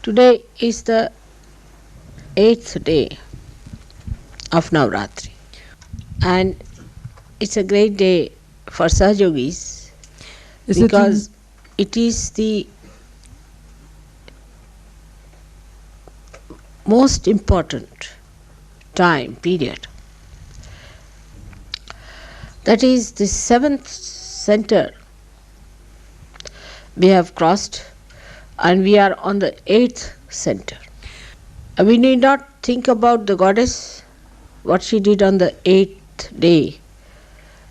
Today is the 8th day of Navaratri, and it's a great day for Sahajogis because it is the most important time period. That is the 7th center we have crossed, and we are on the 8th center. We need not think about the goddess, what she did on the 8th day.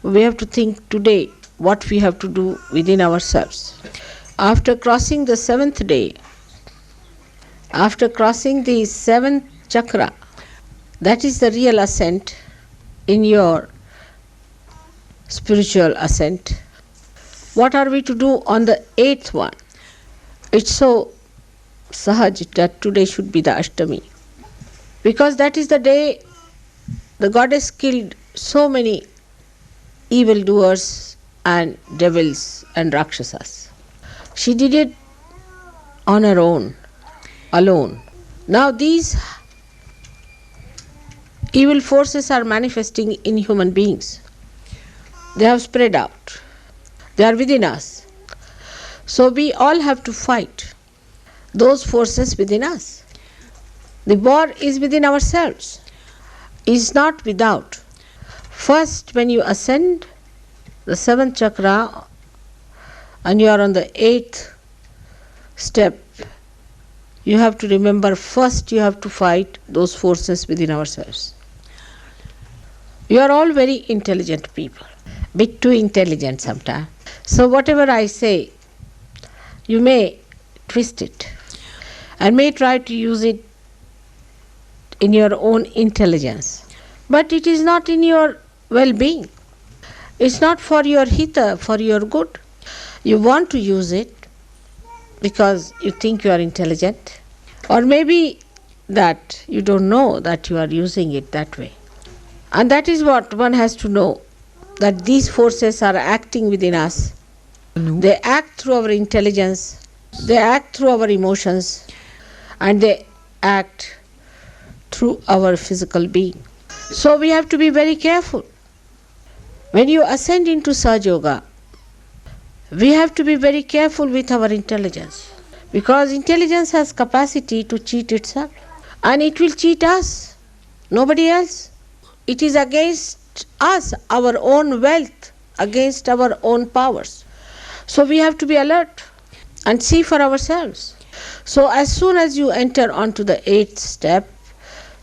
We have to think today what we have to do within ourselves. After crossing the 7th day, after crossing the 7th chakra, that is the real ascent in your spiritual ascent. What are we to do on the 8th one? It's so sahaj that today should be the Ashtami, because that is the day the goddess killed so many evildoers and devils and rakshasas. She did it on her own, alone. Now these evil forces are manifesting in human beings. They have spread out. They are within us. So we all have to fight those forces within us. The war is within ourselves, is not without. First, when you ascend the 7th chakra and you are on the 8th step, you have to remember first you have to fight those forces within ourselves. You are all very intelligent people, bit too intelligent sometimes. So whatever I say, you may twist it and may try to use it in your own intelligence. But it is not in your well-being. It's not for your hita, for your good. You want to use it because you think you are intelligent, or maybe that you don't know that you are using it that way. And that is what one has to know, that these forces are acting within us. They act through our intelligence, they act through our emotions, and they act through our physical being. So we have to be very careful. When you ascend into Sahajayoga, we have to be very careful with our intelligence, because intelligence has capacity to cheat itself, and it will cheat us, nobody else. It is against us, our own wealth, against our own powers. So we have to be alert and see for ourselves. So as soon as you enter onto the 8th step,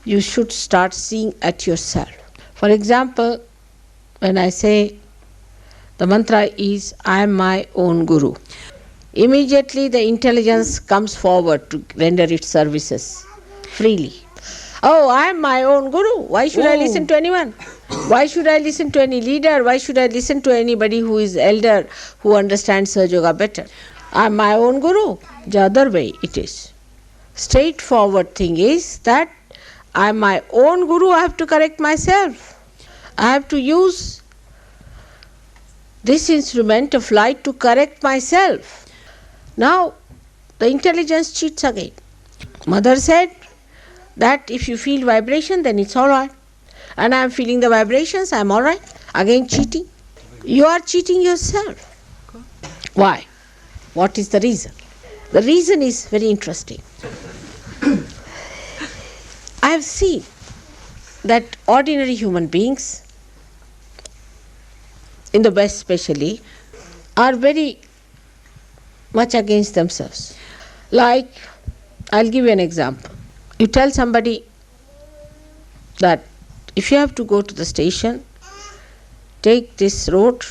you should start seeing at yourself. For example, when I say the mantra is, I am my own guru, immediately the intelligence comes forward to render its services freely. Oh, I am my own guru. Why should I listen to anyone? Why should I listen to any leader? Why should I listen to anybody who is elder, who understands Sahajayoga better? I am my own guru. The other way it is. Straightforward thing is that I am my own guru. I have to correct myself. I have to use this instrument of light to correct myself. Now, the intelligence cheats again. Mother said that if you feel vibration, then it's all right. And I am feeling the vibrations, I am all right. Again cheating. You are cheating yourself. Why? What is the reason? The reason is very interesting. I have seen that ordinary human beings, in the West especially, are very much against themselves. Like, I'll give you an example. You tell somebody that if you have to go to the station, take this road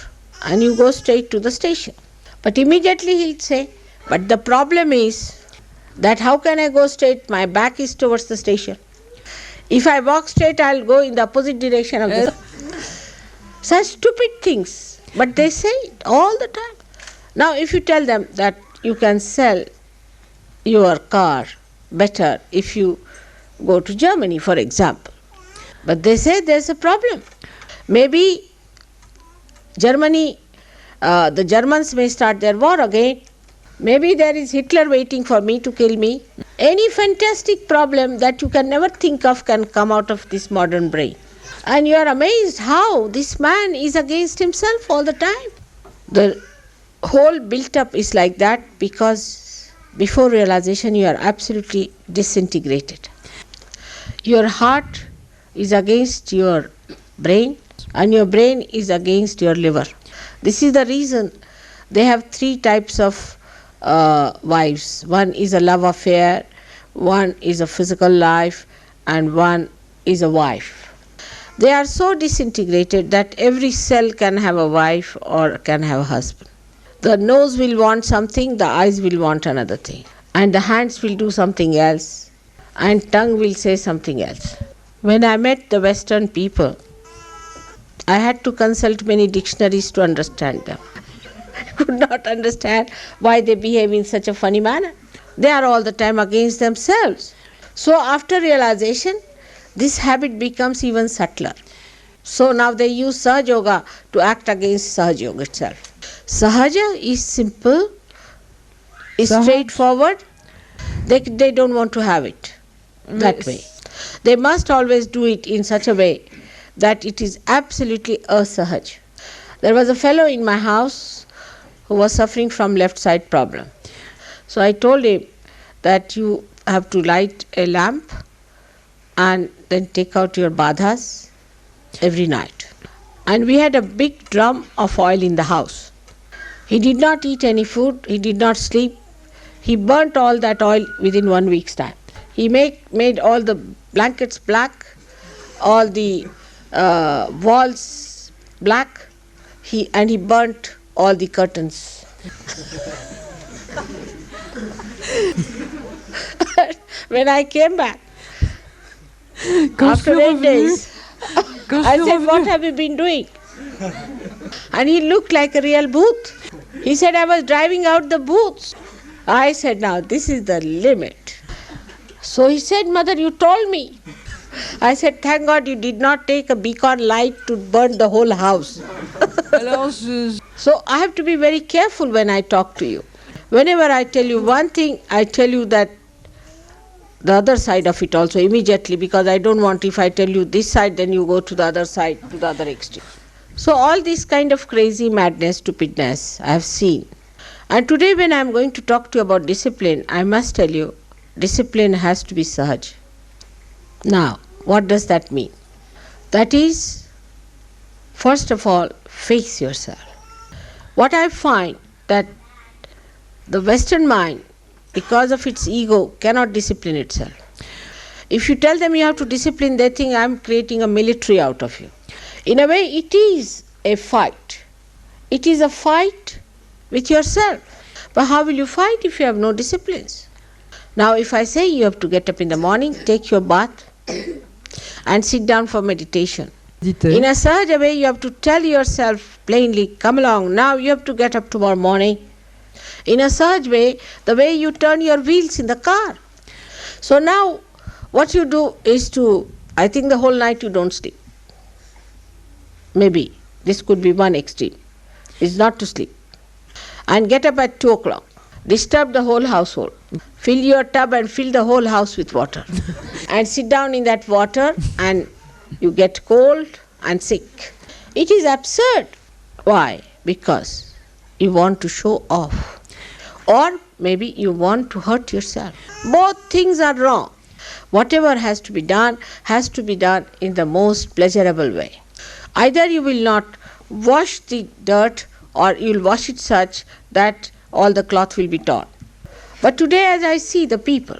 and you go straight to the station. But immediately he'll say, but the problem is that how can I go straight? My back is towards the station. If I walk straight, I'll go in the opposite direction of the such stupid things. But they say it all the time. Now if you tell them that you can sell your car better if you go to Germany, for example. But they say there's a problem. Maybe Germany, the Germans may start their war again. Maybe there is Hitler waiting for me to kill me. Any fantastic problem that you can never think of can come out of this modern brain. And you are amazed how this man is against himself all the time. The whole built up is like that because before realization you are absolutely disintegrated. Your heart is against your brain and your brain is against your liver. This is the reason they have 3 types of wives. One is a love affair, one is a physical life, and one is a wife. They are so disintegrated that every cell can have a wife or can have a husband. The nose will want something, the eyes will want another thing, and the hands will do something else, and tongue will say something else. When I met the Western people, I had to consult many dictionaries to understand them. I could not understand why they behave in such a funny manner. They are all the time against themselves. So after realization, this habit becomes even subtler. So now they use Sahajayoga to act against Sahajayoga itself. Sahaja is simple, is straightforward. They don't want to have it that way. They must always do it in such a way that it is absolutely asahaj. There was a fellow in my house who was suffering from left side problem. So I told him that you have to light a lamp and then take out your badhas every night. And we had a big drum of oil in the house. He did not eat any food, he did not sleep. He burnt all that oil within 1 week's time. He made all the blankets black, all the walls black, and he burnt all the curtains. When I came back, after 8 days, I said, "What have you been doing?" And he looked like a real booth. He said, "I was driving out the booths." I said, "Now this is the limit." So he said, "Mother, you told me." I said, "Thank God you did not take a beacon light to burn the whole house." So I have to be very careful when I talk to you. Whenever I tell you one thing, I tell you that the other side of it also immediately, because I don't want, if I tell you this side, then you go to the other side, to the other extreme. So all this kind of crazy madness, stupidness I have seen. And today when I am going to talk to you about discipline, I must tell you, discipline has to be sahaj. Now, what does that mean? That is, first of all, face yourself. What I find that the Western mind, because of its ego, cannot discipline itself. If you tell them you have to discipline, they think I am creating a military out of you. In a way, it is a fight. It is a fight with yourself. But how will you fight if you have no disciplines? Now, if I say you have to get up in the morning, take your bath, and sit down for meditation. In a Sahaja way, you have to tell yourself plainly, "Come along, now you have to get up tomorrow morning." In a Sahaj way, the way you turn your wheels in the car. So now, what you do is I think the whole night you don't sleep. Maybe, this could be one extreme, is not to sleep. And get up at 2 o'clock. Disturb the whole household. Fill your tub and fill the whole house with water. And sit down in that water and you get cold and sick. It is absurd. Why? Because you want to show off. Or maybe you want to hurt yourself. Both things are wrong. Whatever has to be done in the most pleasurable way. Either you will not wash the dirt or you will wash it such that all the cloth will be torn. But today, as I see the people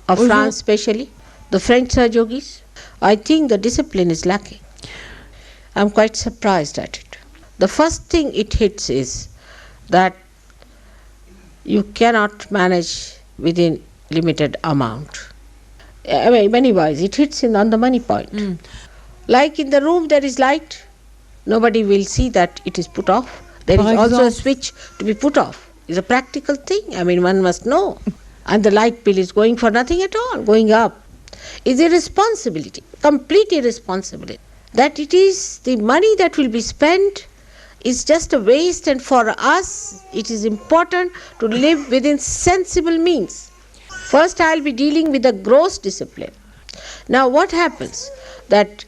of France especially, the French Sahajogis, I think the discipline is lacking. I am quite surprised at it. The first thing it hits is that you cannot manage within limited amount. I mean, many ways, it hits on the money point. Like in the room there is light, nobody will see that it is put off. There is also a switch to be put off. It's a practical thing. I mean, one must know. And the light bill is going for nothing at all, going up. It's irresponsibility, complete irresponsibility. That it is the money that will be spent is just a waste, and for us it is important to live within sensible means. First, I'll be dealing with the gross discipline. Now, what happens that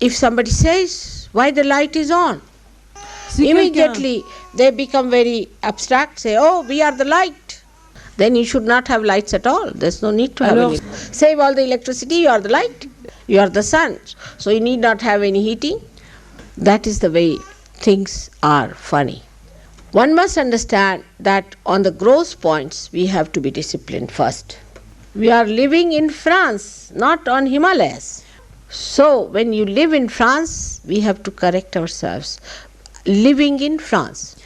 if somebody says, why the light is on? Immediately they become very abstract, say, oh, we are the light. Then you should not have lights at all. There's no need to have any. Save all the electricity, you are the light. You are the sun. So you need not have any heating. That is the way things are funny. One must understand that on the gross points, we have to be disciplined first. We are living in France, not on Himalayas. So when you live in France, we have to correct ourselves. Living in France.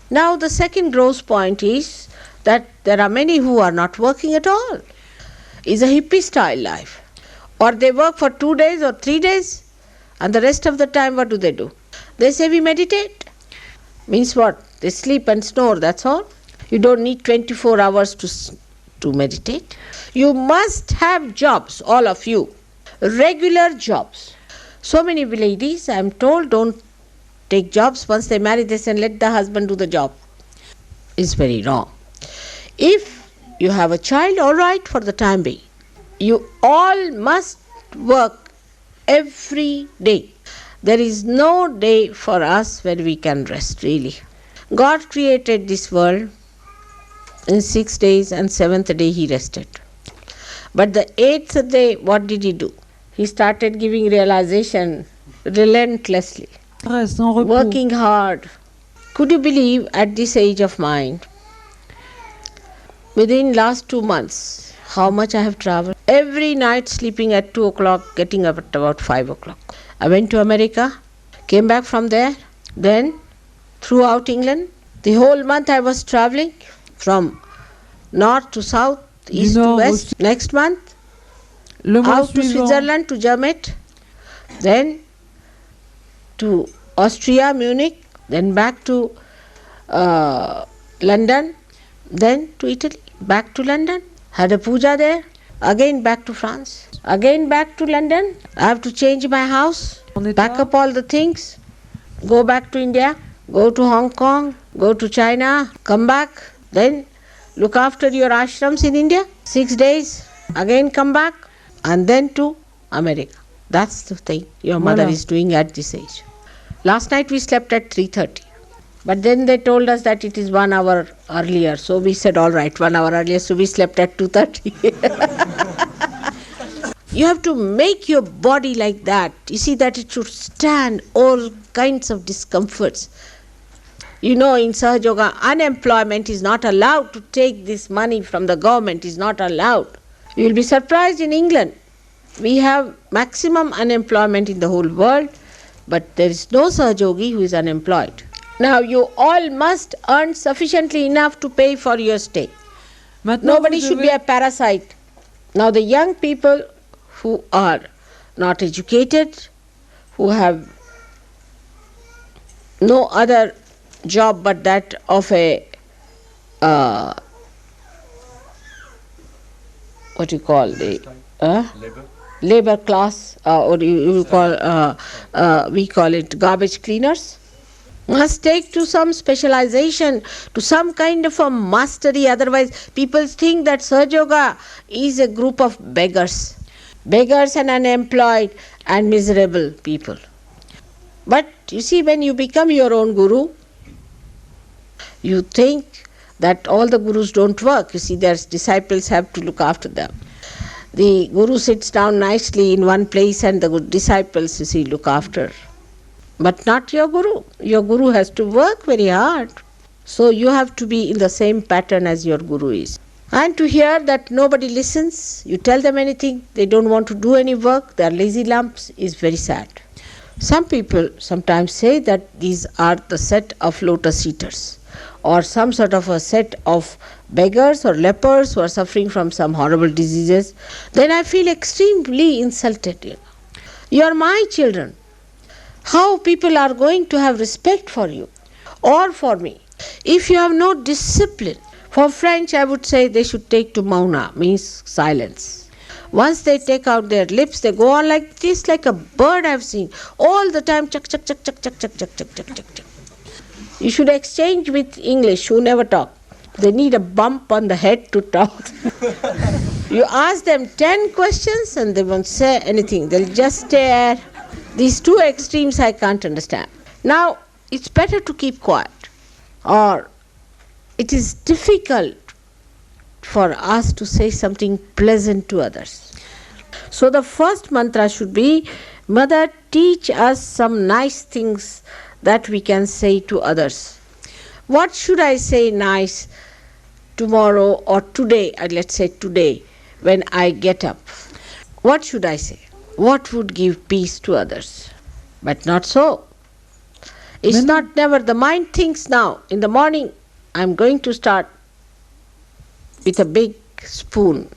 Now the second gross point is that there are many who are not working at all. It's a hippie style life. Or they work for 2 days or 3 days, and the rest of the time what do? They say we meditate. Means what? They sleep and snore, that's all. You don't need 24 hours to meditate. You must have jobs, all of you. Regular jobs. So many ladies, I am told, don't take jobs. Once they marry, they say, let the husband do the job. It's very wrong. If you have a child, all right, for the time being. You all must work every day. There is no day for us where we can rest, really. God created this world in 6 days, and 7th day He rested. But the 8th day, what did He do? He started giving realization relentlessly, working hard. Could you believe at this age of mine, within last 2 months, how much I have traveled? Every night sleeping at 2 o'clock, getting up at about 5 o'clock. I went to America, came back from there, then throughout England. The whole month I was traveling from north to south, east to west. Next month, out to Switzerland, to Germany, then to Austria, Munich, then back to London, then to Italy, back to London, had a puja there, again back to France, again back to London. I have to change my house, pack up all the things, go back to India, go to Hong Kong, go to China, come back, then look after your ashrams in India, 6 days, again come back, and then to America. That's the thing your mother is doing at this age. Last night we slept at 3:30. But then they told us that it is 1 hour earlier. So we said, all right, 1 hour earlier. So we slept at 2:30. You have to make your body like that. You see, that it should stand all kinds of discomforts. You know, in Sahajayoga, unemployment is not allowed. To take this money from the government is not allowed. You will be surprised in England. We have maximum unemployment in the whole world, but there is no Sahajogi who is unemployed. Now you all must earn sufficiently enough to pay for your stay. Nobody should be a parasite. Now the young people who are not educated, who have no other job but that of a what you call the labor class, or you call we call it garbage cleaners, must take to some specialization, to some kind of a mastery. Otherwise people think that Sahajayoga is a group of beggars and unemployed and miserable people. But you see, when you become your own guru, you think that all the gurus don't work. You see, their disciples have to look after them. The guru sits down nicely in one place and the disciples, you see, look after. But not your guru. Your guru has to work very hard. So you have to be in the same pattern as your guru is. And to hear that nobody listens, you tell them anything, they don't want to do any work, they are lazy lumps, is very sad. Some people sometimes say that these are the set of lotus eaters, or some sort of a set of beggars or lepers who are suffering from some horrible diseases. Then I feel extremely insulted. You are my children. How people are going to have respect for you or for me if you have no discipline? For French, I would say they should take to mauna, means silence. Once they take out their lips, they go on like this, like a bird I've seen. All the time, chuck, chuck, chuck, chuck, chuck, chuck, chuck, chuck, chuck, chuck, chuck. You should exchange with English who never talk. They need a bump on the head to talk. You ask them 10 questions and they won't say anything. They'll just stare. These two extremes I can't understand. Now, it's better to keep quiet, or it is difficult for us to say something pleasant to others. So the first mantra should be, Mother, teach us some nice things that we can say to others. What should I say nice tomorrow or today, let's say today, when I get up? What should I say? What would give peace to others? But not so. It's not never. The mind thinks now, in the morning, I'm going to start with a big spoon,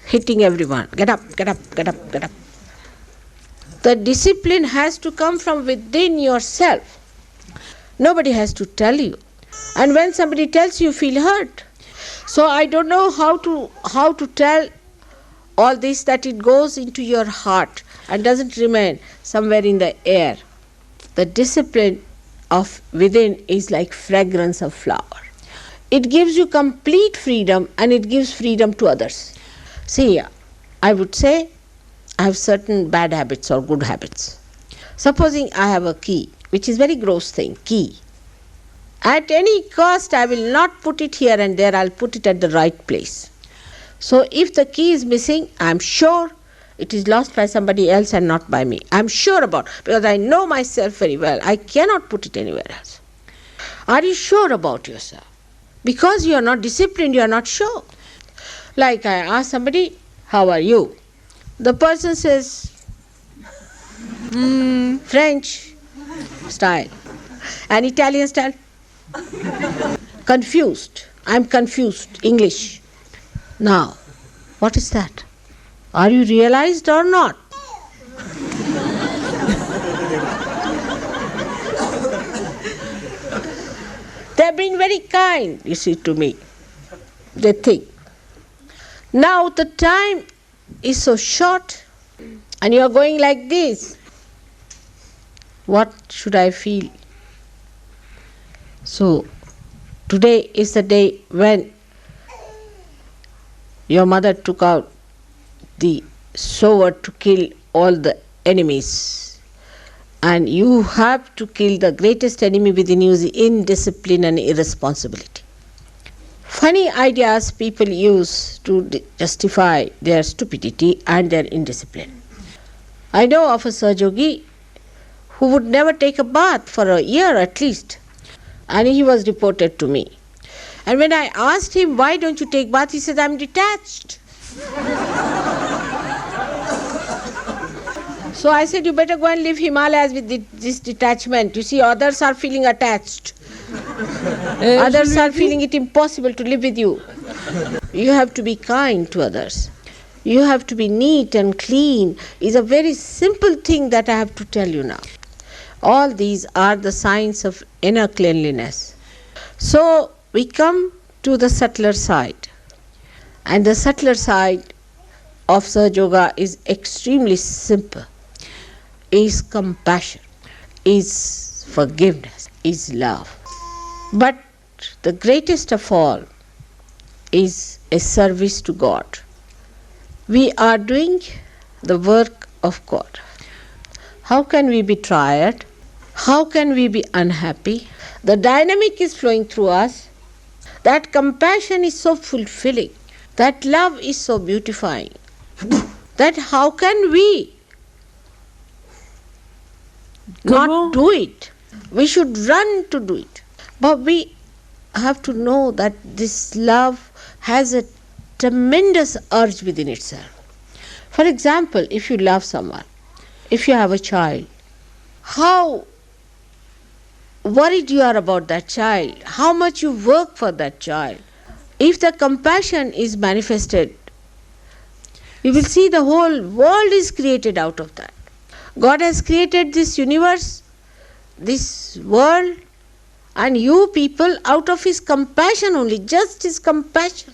hitting everyone. Get up, get up, get up, get up. The discipline has to come from within yourself. Nobody has to tell you. And when somebody tells you, feel hurt. So I don't know how to tell all this, that it goes into your heart and doesn't remain somewhere in the air. The discipline of within is like fragrance of flower. It gives you complete freedom and it gives freedom to others. See, I would say I have certain bad habits or good habits. Supposing I have a key, which is very gross thing, key. At any cost I will not put it here and there, I'll put it at the right place. So if the key is missing, I'm sure it is lost by somebody else and not by me. I'm sure about it, because I know myself very well. I cannot put it anywhere else. Are you sure about yourself? Because you are not disciplined, you are not sure. Like I ask somebody, how are you? The person says, French style. And Italian style? Confused. I'm confused. English. Now, what is that? Are you realized or not? They have been very kind, you see, to me. They think. Now the time is so short and you are going like this. What should I feel? So, today is the day when your mother took out the sword to kill all the enemies. And you have to kill the greatest enemy within you, the indiscipline and irresponsibility. Funny ideas people use to justify their stupidity and their indiscipline. I know of a Sahajayogi who would never take a bath for a year at least. And he was reported to me. And when I asked him, why don't you take bath? He said, I'm detached. So I said, you better go and live Himalayas with this detachment. You see, others are feeling attached. Others are feeling it impossible to live with you. You have to be kind to others. You have to be neat and clean. It's a very simple thing that I have to tell you now. All these are the signs of inner cleanliness. So we come to the subtler side. And the subtler side of Sahajayoga is extremely simple. Is compassion, is forgiveness, is love. But the greatest of all is a service to God. We are doing the work of God. How can we be tired? How can we be unhappy? The dynamic is flowing through us. That compassion is so fulfilling. That love is so beautifying. That how can we not do it? We should run to do it. But we have to know that this love has a tremendous urge within itself. For example, if you love someone, if you have a child, how worried you are about that child, how much you work for that child. If the compassion is manifested, you will see the whole world is created out of that. God has created this universe, this world, and you people out of His compassion only, just His compassion.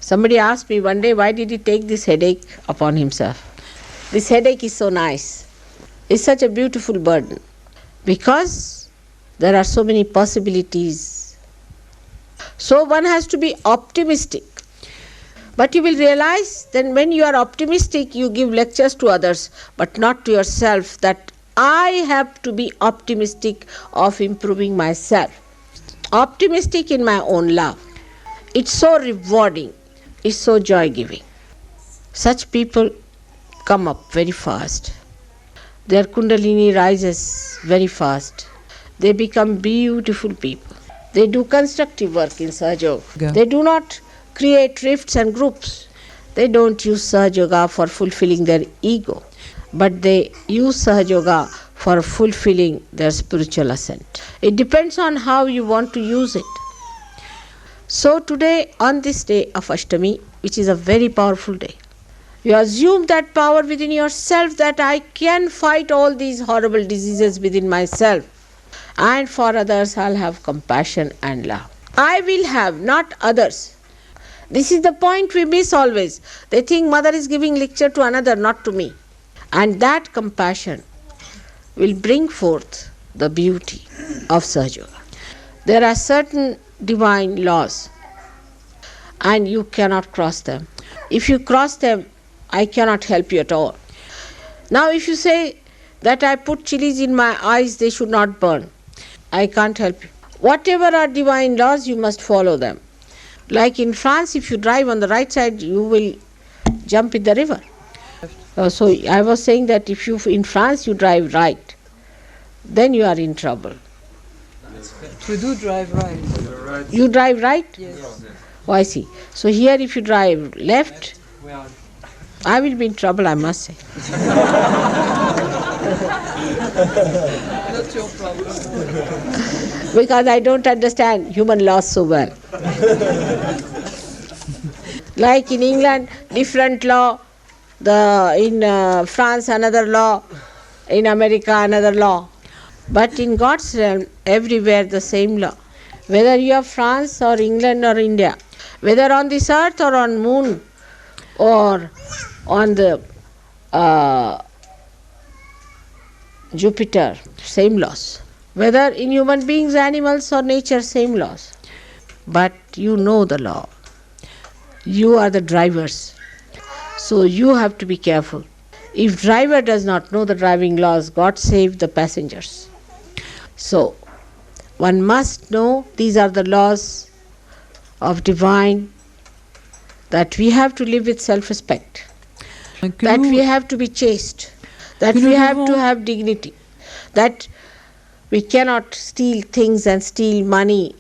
Somebody asked me one day, why did he take this headache upon himself? This headache is so nice. It's such a beautiful burden. Because there are so many possibilities. So one has to be optimistic. But you will realize that when you are optimistic, you give lectures to others, but not to yourself, that I have to be optimistic of improving myself. Optimistic in my own love. It's so rewarding. It's so joy-giving. Such people come up very fast. Their kundalini rises very fast. They become beautiful people. They do constructive work in Sahajayoga. They do not create rifts and groups. They don't use Sahajayoga for fulfilling their ego, but they use Sahajayoga for fulfilling their spiritual ascent. It depends on how you want to use it. So today, on this day of Ashtami, which is a very powerful day, you assume that power within yourself, that I can fight all these horrible diseases within myself, and for others I'll have compassion and love. I will have, not others. This is the point we miss always. They think mother is giving lecture to another, not to me. And that compassion will bring forth the beauty of Sahajayoga. There are certain divine laws, and you cannot cross them. If you cross them, I cannot help you at all. Now if you say that I put chilies in my eyes, they should not burn, I can't help you. Whatever are divine laws, you must follow them. Like in France, if you drive on the right side, you will jump in the river. So I was saying that if you in France you drive right, then you are in trouble. We do drive right. You drive right? Yes. Oh, I see. So here if you drive left, I will be in trouble, I must say. That's your problem. Because I don't understand human laws so well. Like in England, different law, in France another law, in America another law. But in God's realm, everywhere the same law. Whether you are France or England or India, whether on this earth or on moon or on the Jupiter, same laws. Whether in human beings, animals or nature, same laws. But you know the law. You are the drivers. So you have to be careful. If driver does not know the driving laws, God save the passengers. So one must know these are the laws of divine, that we have to live with self-respect, that we have to be chaste, that we have to have dignity, that we cannot steal things and steal money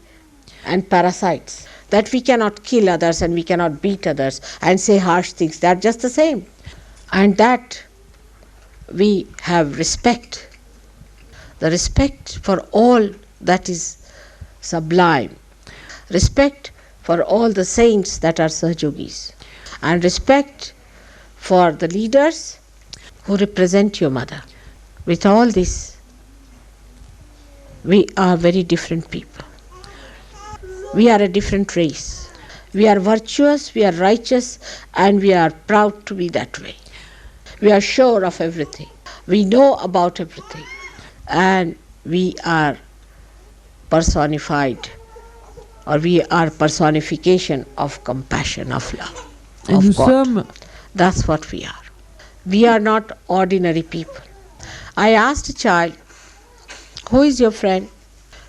and parasites, that we cannot kill others and we cannot beat others and say harsh things. They are just the same. And that we have respect, the respect for all that is sublime, respect for all the saints that are Sahajogis, and respect for the leaders who represent your mother. With all this, we are very different people. We are a different race. We are virtuous, we are righteous, and we are proud to be that way. We are sure of everything. We know about everything. And we are personified, or we are personification of compassion, of love, of God. That's what we are. We are not ordinary people. I asked a child, who is your friend?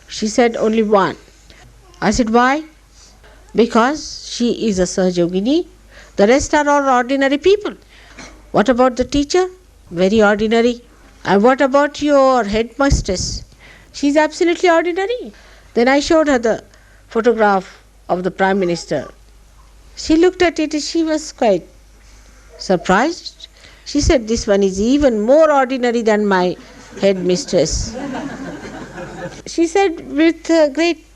She said, only one. I said, why? Because she is a Sahajogini. The rest are all ordinary people. What about the teacher? Very ordinary. And what about your headmistress? She is absolutely ordinary. Then I showed her the photograph of the Prime Minister. She looked at it and she was quite surprised. She said, this one is even more ordinary than my headmistress. She said with great,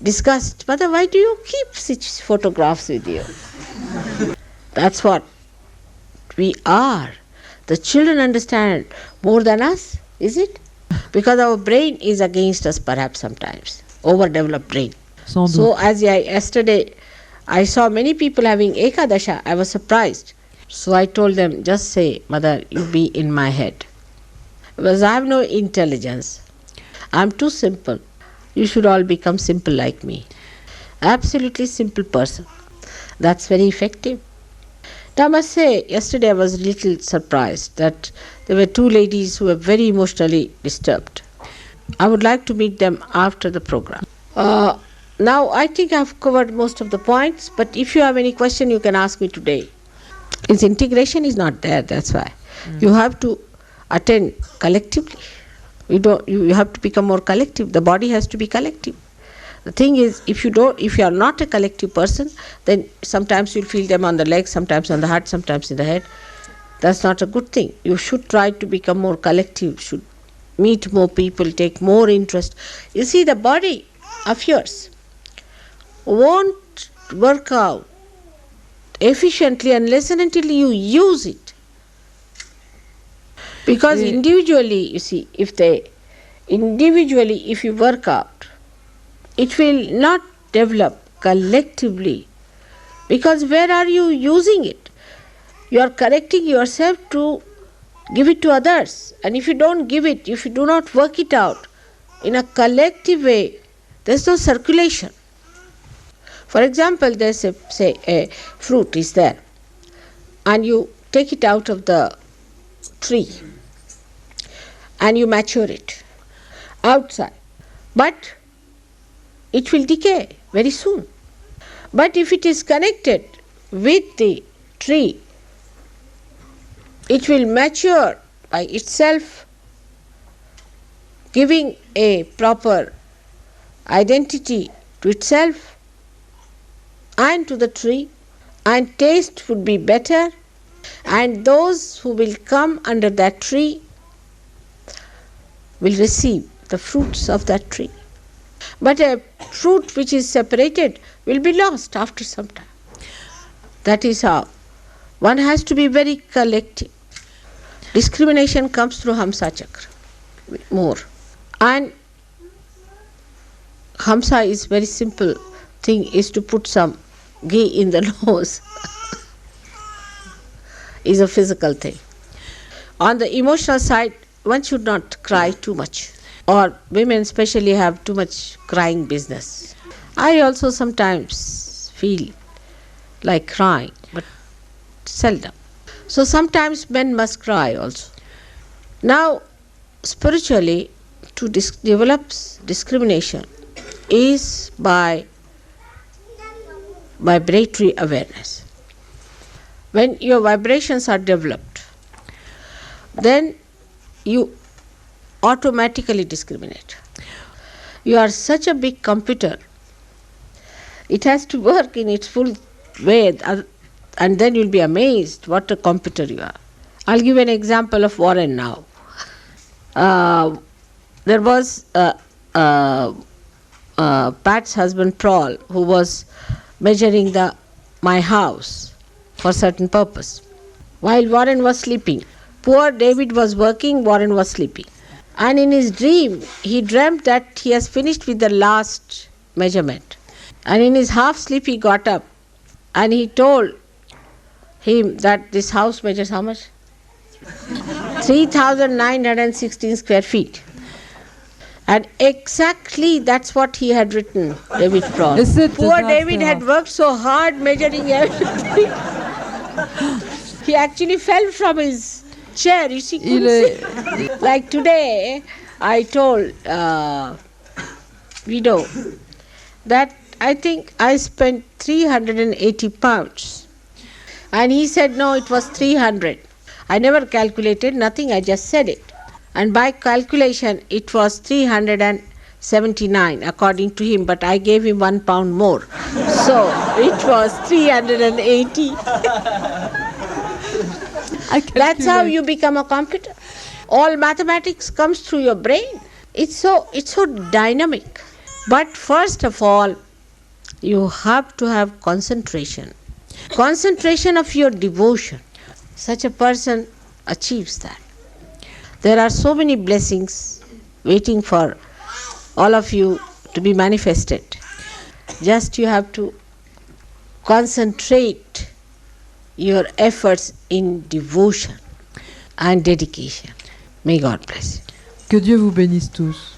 disgust, Mother, why do you keep such photographs with you? That's what we are. The children understand more than us, is it? Because our brain is against us perhaps sometimes, overdeveloped brain. So as yesterday I saw many people having Ekadasha. I was surprised. So I told them, just say, Mother, you be in my head. Because I have no intelligence. I am too simple. You should all become simple like me. Absolutely simple person. That's very effective. Now I must say, yesterday I was a little surprised that there were two ladies who were very emotionally disturbed. I would like to meet them after the program. Now I think I've covered most of the points, but if you have any question you can ask me today. Its integration is not there, that's why. You have to attend collectively. You have to become more collective. The body has to be collective. The thing is, if you are not a collective person, then sometimes you'll feel them on the legs, sometimes on the heart, sometimes in the head. That's not a good thing. You should try to become more collective, should meet more people, take more interest. You see, the body of yours won't work out efficiently unless and until you use it. Because individually, you see, if you work out, it will not develop collectively. Because where are you using it? You are correcting yourself to give it to others. And if you don't give it, if you do not work it out in a collective way, there's no circulation. For example, there's a fruit is there, and you take it out of the tree and you mature it outside. But it will decay very soon. But if it is connected with the tree, it will mature by itself, giving a proper identity to itself and to the tree, and taste would be better, and those who will come under that tree will receive the fruits of that tree. But a fruit which is separated will be lost after some time. That is how one has to be very collective. Discrimination comes through Hamsa Chakra more. And Hamsa is very simple thing, is to put some ghee in the nose. Is a physical thing. On the emotional side, one should not cry too much. Or women especially have too much crying business. I also sometimes feel like crying, but seldom. So sometimes men must cry also. Now, spiritually, to develop discrimination is by vibratory awareness. When your vibrations are developed, then you automatically discriminate. You are such a big computer. It has to work in its full way, and then you'll be amazed what a computer you are. I'll give an example of Warren now. There was Pat's husband Paul, who was measuring my house for certain purpose. While Warren was sleeping, poor David was working, Warren was sleeping. And in his dream, he dreamt that he has finished with the last measurement. And in his half sleep, he got up and he told him that this house measures how much? 3,916 square feet. And exactly that's what he had written, David Frost. Poor David had worked so hard measuring everything. He actually fell from his chair. You see, like today, I told widow that I think I spent 380 pounds. And he said, no, it was 300. I never calculated, nothing, I just said it. And by calculation, it was 379 according to him, but I gave him 1 pound more. So it was 380. That's how you become a computer. All mathematics comes through your brain. It's so dynamic. But first of all, you have to have concentration. Concentration of your devotion. Such a person achieves that. There are so many blessings waiting for all of you to be manifested. Just you have to concentrate your efforts in devotion and dedication. May God bless you. Que Dieu vous bénisse tous.